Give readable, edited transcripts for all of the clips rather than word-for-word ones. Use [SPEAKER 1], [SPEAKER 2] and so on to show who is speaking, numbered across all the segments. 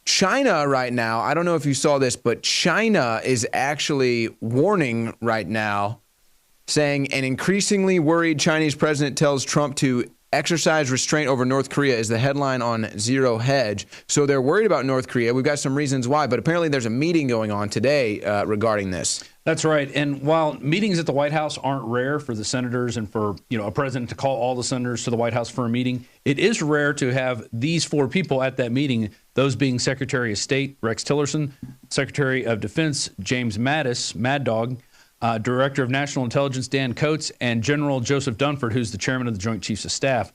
[SPEAKER 1] China right now, I don't know if you saw this, but China is actually warning right now, saying an increasingly worried Chinese president tells Trump to exercise restraint over North Korea is the headline on Zero Hedge. So they're worried about North Korea. We've got some reasons why, but apparently there's a meeting going on today regarding this.
[SPEAKER 2] That's right. And while meetings at the White House aren't rare for the senators and for, a president to call all the senators to the White House for a meeting, it is rare to have these four people at that meeting, those being Secretary of State Rex Tillerson, Secretary of Defense James Mattis, Mad Dog, Director of National Intelligence Dan Coats, and General Joseph Dunford, who's the chairman of the Joint Chiefs of Staff.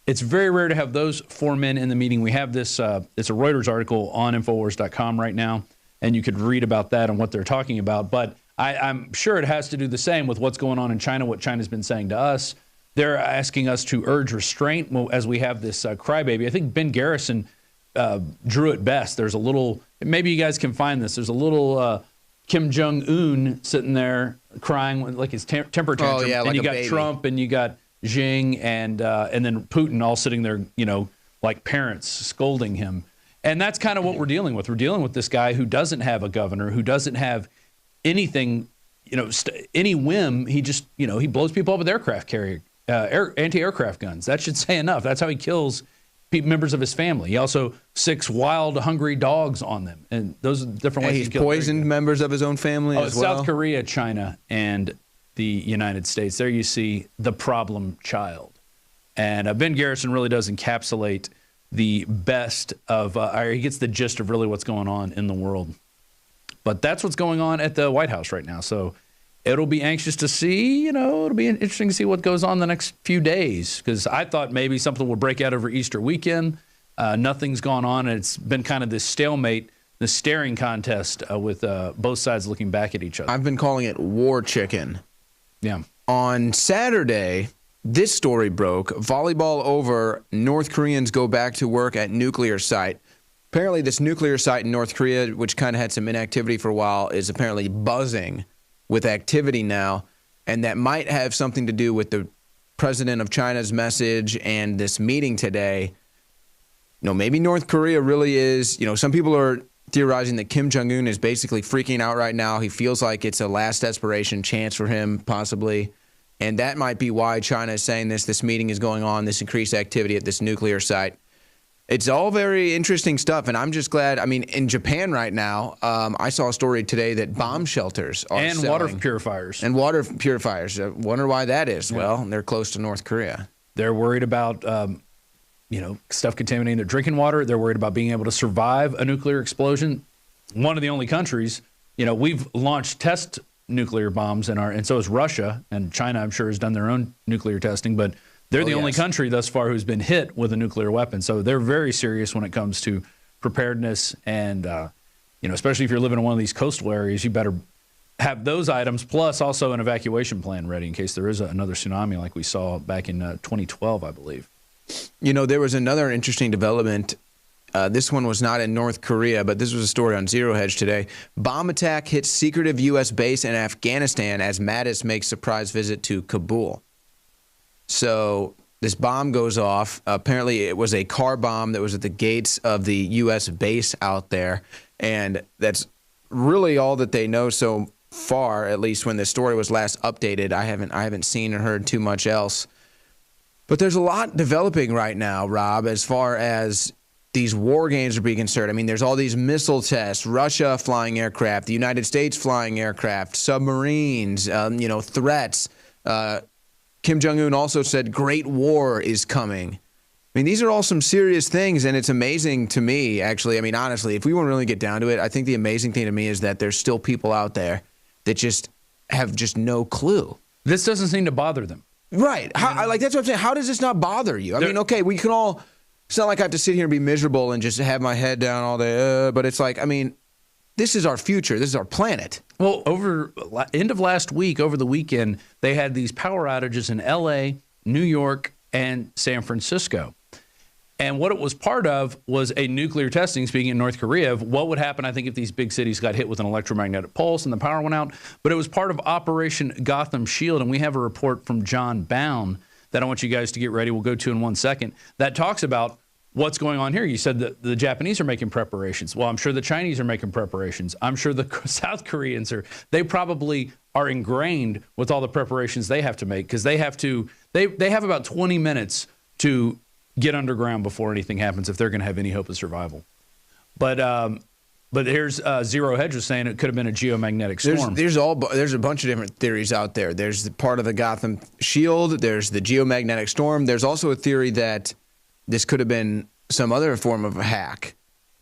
[SPEAKER 2] It's very rare to have those four men in the meeting. We have this, it's a Reuters article on Infowars.com right now, and you could read about that and what they're talking about. But I'm sure it has to do the same with what's going on in China, what China's been saying to us. They're asking us to urge restraint as we have this crybaby. I think Ben Garrison drew it best. There's a little, maybe you guys can find this, there's a little Kim Jong-un sitting there crying like his temper tantrum.
[SPEAKER 1] Oh, yeah, like
[SPEAKER 2] and you
[SPEAKER 1] a
[SPEAKER 2] got
[SPEAKER 1] baby.
[SPEAKER 2] Trump and you got Xi and then Putin all sitting there, like parents scolding him. And that's kind of what we're dealing with. We're dealing with this guy who doesn't have a governor, who doesn't have anything, any whim. He just, he blows people up with aircraft carrier, anti-aircraft guns. That should say enough. That's how he kills members of his family. He also sicks wild, hungry dogs on them. And those are different ways
[SPEAKER 1] He's
[SPEAKER 2] to kill
[SPEAKER 1] poisoned members of his own family as well.
[SPEAKER 2] South Korea, China, and the United States. There you see the problem child. And Ben Garrison really does encapsulate the best of, he gets the gist of really what's going on in the world. But that's what's going on at the White House right now. So it'll be anxious to see, it'll be interesting to see what goes on the next few days. Because I thought maybe something will break out over Easter weekend. Nothing's gone on. And it's been kind of this stalemate, this staring contest with both sides looking back at each other.
[SPEAKER 1] I've been calling it war chicken.
[SPEAKER 2] Yeah.
[SPEAKER 1] On Saturday, this story broke. Volleyball over, North Koreans go back to work at nuclear site. Apparently this nuclear site in North Korea, which kind of had some inactivity for a while, is apparently buzzing with activity now. And that might have something to do with the president of China's message and this meeting today. Maybe North Korea really is, some people are theorizing that Kim Jong-un is basically freaking out right now. He feels like it's a last desperation chance for him, possibly. And that might be why China is saying this meeting is going on, this increased activity at this nuclear site. It's all very interesting stuff, and I'm just glad. I mean, in Japan right now, I saw a story today that bomb shelters are
[SPEAKER 2] and
[SPEAKER 1] selling.
[SPEAKER 2] Water purifiers.
[SPEAKER 1] And water purifiers. I wonder why that is.
[SPEAKER 2] Yeah.
[SPEAKER 1] Well, they're close to North Korea.
[SPEAKER 2] They're worried about, stuff contaminating their drinking water. They're worried about being able to survive a nuclear explosion. One of the only countries, we've launched test nuclear bombs and so has Russia, and China, I'm sure, has done their own nuclear testing, but they're the only country thus far who's been hit with a nuclear weapon. So they're very serious when it comes to preparedness. And, especially if you're living in one of these coastal areas, you better have those items, plus also an evacuation plan ready in case there is another tsunami like we saw back in 2012, I believe.
[SPEAKER 1] There was another interesting development. This one was not in North Korea, but this was a story on Zero Hedge today. Bomb attack hits secretive U.S. base in Afghanistan as Mattis makes surprise visit to Kabul. So this bomb goes off. Apparently it was a car bomb that was at the gates of the U.S. base out there. And that's really all that they know so far, at least when this story was last updated. I haven't seen or heard too much else. But there's a lot developing right now, Rob, as far as these war games are being concerned. I mean, there's all these missile tests, Russia flying aircraft, the United States flying aircraft, submarines, threats. Kim Jong-un also said great war is coming. I mean, these are all some serious things, and it's amazing to me, actually. I mean, honestly, if we want to really get down to it, I think the amazing thing to me is that there's still people out there that just have just no clue.
[SPEAKER 2] This doesn't seem to bother them.
[SPEAKER 1] Right. That's what I'm saying. How does this not bother you? I mean, okay, we can all – it's not like I have to sit here and be miserable and just have my head down all day, but it's like, I mean, this is our future. This is our planet.
[SPEAKER 2] Well, over end of last week, over the weekend, they had these power outages in L.A., New York, and San Francisco. And what it was part of was a nuclear testing, speaking in North Korea, of what would happen, I think, if these big cities got hit with an electromagnetic pulse and the power went out. But it was part of Operation Gotham Shield, and we have a report from John Bound that I want you guys to get ready. We'll go to in 1 second. That talks about what's going on here? You said that the Japanese are making preparations. Well, I'm sure the Chinese are making preparations. I'm sure the South Koreans are. They probably are ingrained with all the preparations they have to make, because they have about 20 minutes to get underground before anything happens if they're going to have any hope of survival. But here's Zero Hedge was saying it could have been a geomagnetic storm.
[SPEAKER 1] There's a bunch of different theories out there. There's the part of the Gotham Shield. There's the geomagnetic storm. There's also a theory that this could have been some other form of a hack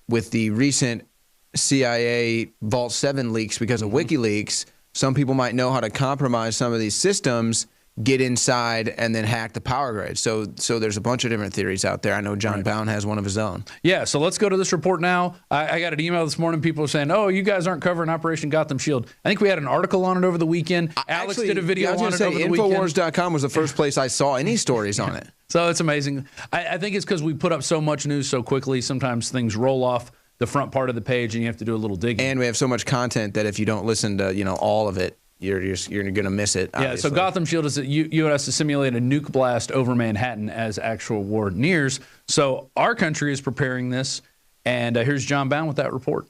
[SPEAKER 1] with the recent CIA Vault 7 leaks because of WikiLeaks. Some people might know how to compromise some of these systems, get inside, and then hack the power grid. So there's a bunch of different theories out there. I know John Bound has one of his own. Yeah, so let's go to this report now. I got an email this morning. People are saying, oh, you guys aren't covering Operation Gotham Shield. I think we had an article on it over the weekend. Alex did a video on it over the weekend. Infowars.com was the first place I saw any stories on it. So it's amazing. I think it's because we put up so much news so quickly. Sometimes things roll off the front part of the page, and you have to do a little digging. And we have so much content that if you don't listen to all of it, you're going to miss it. Obviously. Yeah, so Gotham Shield is U.S. to simulate a nuke blast over Manhattan as actual war nears. So our country is preparing this, and here's John Bound with that report.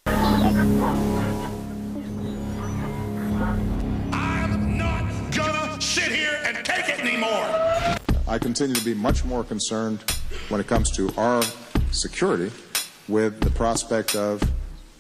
[SPEAKER 3] I'm not gonna sit here and take it anymore.
[SPEAKER 4] I continue to be much more concerned when it comes to our security with the prospect of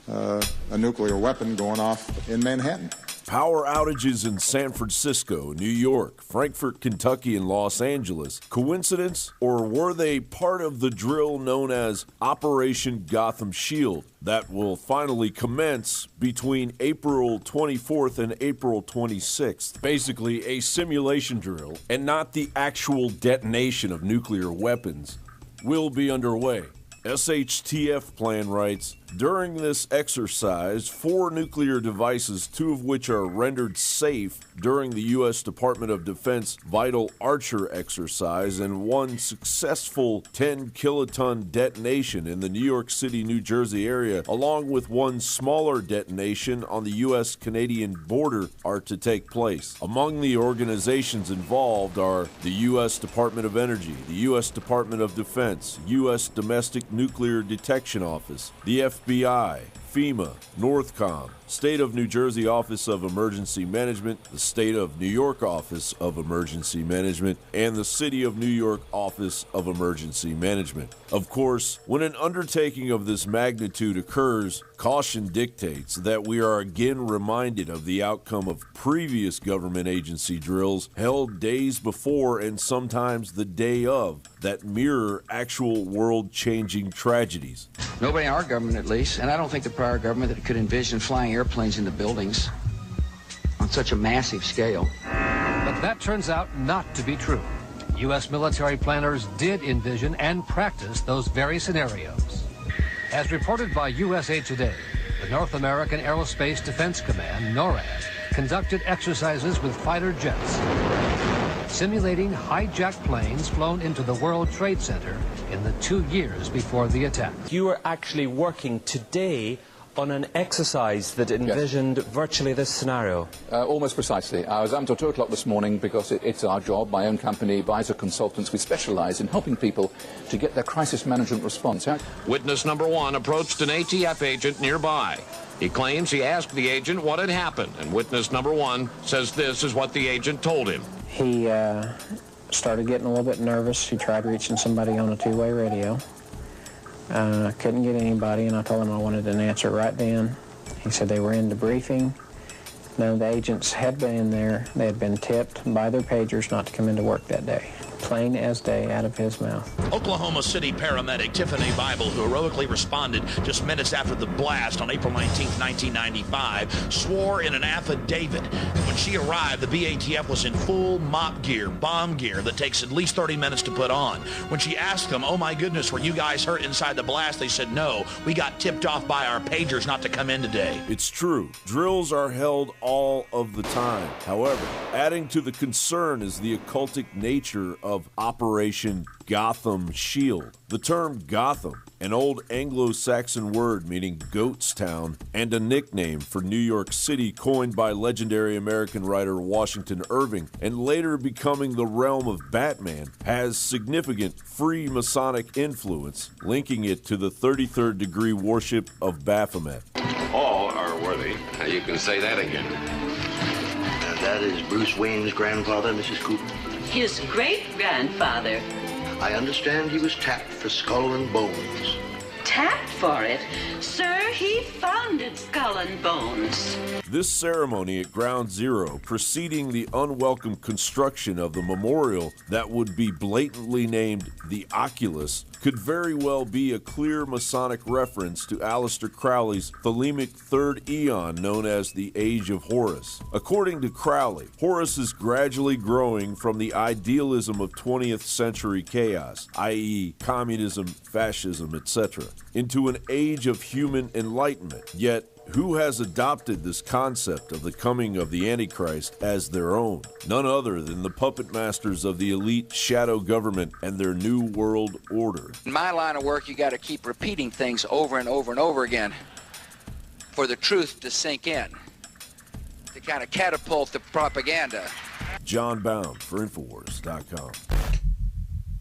[SPEAKER 4] a nuclear weapon going off in Manhattan.
[SPEAKER 5] Power outages in San Francisco, New York, Frankfort, Kentucky, and Los Angeles. Coincidence, or were they part of the drill known as Operation Gotham Shield that will finally commence between April 24th and April 26th? Basically, a simulation drill, and not the actual detonation of nuclear weapons, will be underway. SHTF plan writes, during this exercise, 4 nuclear devices, 2 of which are rendered safe during the U.S. Department of Defense Vital Archer exercise, and 1 successful 10-kiloton detonation in the New York City, New Jersey area, along with 1 smaller detonation on the U.S.-Canadian border, are to take place. Among the organizations involved are the U.S. Department of Energy, the U.S. Department of Defense, U.S. Domestic Nuclear Detection Office, the FBI, FEMA, Northcom, State of New Jersey Office of Emergency Management, the State of New York Office of Emergency Management, and the City of New York Office of Emergency Management. Of course, when an undertaking of this magnitude occurs, caution dictates that we are again reminded of the outcome of previous government agency drills held days before and sometimes the day of that mirror actual world-changing tragedies.
[SPEAKER 6] Nobody in our government, at least, and I don't think the prior government that could envision flying airplanes into buildings on such a massive scale.
[SPEAKER 7] But that turns out not to be true. U.S. military planners did envision and practice those very scenarios. As reported by USA Today, the North American Aerospace Defense Command, NORAD, conducted exercises with fighter jets, simulating hijacked planes flown into the World Trade Center in the 2 years before the attack.
[SPEAKER 8] You are actually working today on an exercise that envisioned virtually this scenario.
[SPEAKER 9] Almost precisely. I was up until 2 o'clock this morning because it's our job, my own company, Visor Consultants. We specialize in helping people to get their crisis management response.
[SPEAKER 10] Witness number 1 approached an ATF agent nearby. He claims he asked the agent what had happened, and witness number 1 says this is what the agent told him.
[SPEAKER 11] He started getting a little bit nervous. He tried reaching somebody on a 2-way radio. Couldn't get anybody, and I told him I wanted an answer right then. He said they were in debriefing. None of the agents had been in there. They had been tipped by their pagers not to come into work that day. Plain as day out of his mouth.
[SPEAKER 3] Oklahoma City paramedic Tiffany Bible, who heroically responded just minutes after the blast on April 19, 1995, swore in an affidavit when she arrived, the BATF was in full mop gear, bomb gear that takes at least 30 minutes to put on. When she asked them, oh my goodness, were you guys hurt inside the blast? They said, no, we got tipped off by our pagers not to come in today.
[SPEAKER 5] It's true. Drills are held all of the time. However, adding to the concern is the occultic nature of Operation Gotham Shield. The term Gotham, an old Anglo-Saxon word meaning goat's town, and a nickname for New York City coined by legendary American writer Washington Irving, and later becoming the realm of Batman, has significant free Masonic influence, linking it to the 33rd degree worship of Baphomet.
[SPEAKER 12] All are worthy.
[SPEAKER 10] Now you can say that again.
[SPEAKER 12] That is Bruce Wayne's grandfather, Mrs. Cooper.
[SPEAKER 13] His great-grandfather.
[SPEAKER 12] I understand he was tapped for Skull and Bones.
[SPEAKER 13] Tapped for it? Sir, he founded Skull and Bones.
[SPEAKER 5] This ceremony at Ground Zero, preceding the unwelcome construction of the memorial that would be blatantly named the Oculus, could very well be a clear Masonic reference to Aleister Crowley's Thelemic third eon known as the Age of Horus. According to Crowley, Horus is gradually growing from the idealism of 20th century chaos, i.e. communism, fascism, etc., into an age of human enlightenment. Yet, who has adopted this concept of the coming of the Antichrist as their own? None other than the puppet masters of the elite shadow government and their new world order.
[SPEAKER 6] In my line of work, you got to keep repeating things over and over and over again for the truth to sink in, to kind of catapult the propaganda.
[SPEAKER 5] John Bound for Infowars.com.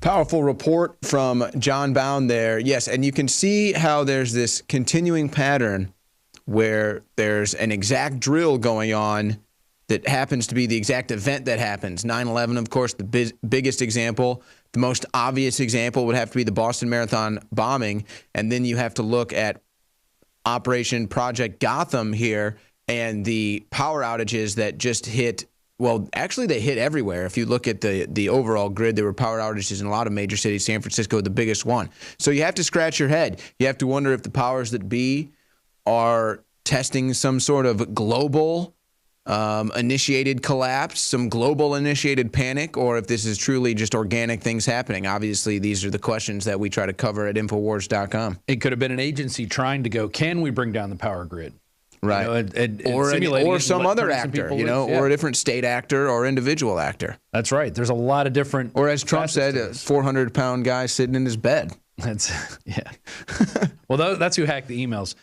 [SPEAKER 1] Powerful report from John Bound there. Yes, and you can see how there's this continuing pattern where there's an exact drill going on that happens to be the exact event that happens. 9/11, of course, the biggest example. The most obvious example would have to be the Boston Marathon bombing. And then you have to look at Operation Project Gotham here and the power outages that just hit. Well, actually, they hit everywhere. If you look at the overall grid, there were power outages in a lot of major cities. San Francisco, the biggest one. So you have to scratch your head. You have to wonder if the powers that be are testing some sort of global initiated collapse, some global initiated panic, or if this is truly just organic things happening. Obviously, these are the questions that we try to cover at Infowars.com.
[SPEAKER 2] It could have been an agency trying to go, can we bring down the power grid?
[SPEAKER 1] Right.
[SPEAKER 2] Or
[SPEAKER 1] some other actor, or a different state actor or individual actor.
[SPEAKER 2] That's right. There's a lot of different.
[SPEAKER 1] Or as Trump said, a 400-pound guy sitting in his bed.
[SPEAKER 2] Yeah. Well, that's who hacked the emails.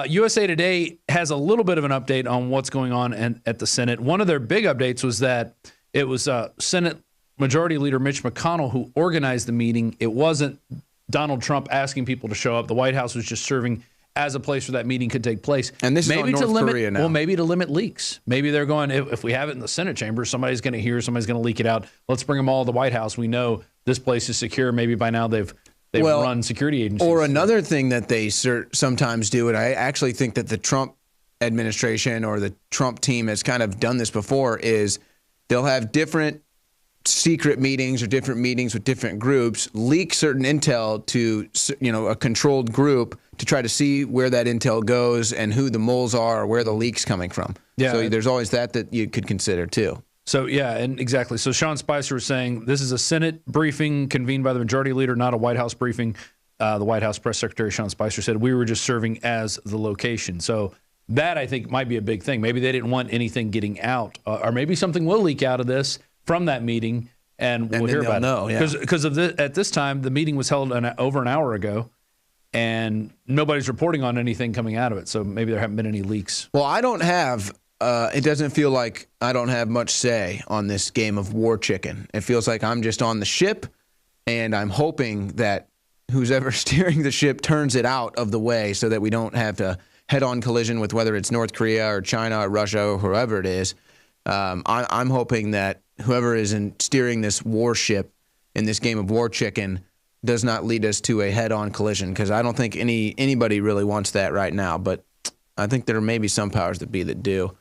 [SPEAKER 2] USA Today has a little bit of an update on what's going on at the Senate. One of their big updates was that it was Senate Majority Leader Mitch McConnell who organized the meeting. It wasn't Donald Trump asking people to show up. The White House was just serving as a place where that meeting could take place.
[SPEAKER 1] And this
[SPEAKER 2] maybe
[SPEAKER 1] is on North Korea now.
[SPEAKER 2] Well, maybe to limit leaks. Maybe they're going, if we have it in the Senate chamber, somebody's going to hear, somebody's going to leak it out. Let's bring them all to the White House. We know this place is secure. Maybe by now they've run security agencies.
[SPEAKER 1] Or another thing that they sometimes do, and I actually think that the Trump administration or the Trump team has kind of done this before, is they'll have different secret meetings or different meetings with different groups, leak certain intel to a controlled group to try to see where that intel goes and who the moles are or where the leak's coming from. Yeah. So there's always that you could consider too.
[SPEAKER 2] So, yeah, and exactly. So Sean Spicer was saying this is a Senate briefing convened by the majority leader, not a White House briefing. The White House press secretary, Sean Spicer, said we were just serving as the location. So that, I think, might be a big thing. Maybe they didn't want anything getting out, or maybe something will leak out of this from that meeting, and we'll hear about it. Because at this time, the meeting was held over an hour ago, and nobody's reporting on anything coming out of it. So maybe there haven't been any leaks.
[SPEAKER 1] Well, I don't have it doesn't feel like I don't have much say on this game of war chicken. It feels like I'm just on the ship, and I'm hoping that who's ever steering the ship turns it out of the way so that we don't have to head-on collision with whether it's North Korea or China or Russia or whoever it is. I'm hoping that whoever is steering this warship in this game of war chicken does not lead us to a head-on collision, because I don't think anybody really wants that right now. But I think there may be some powers that be that do.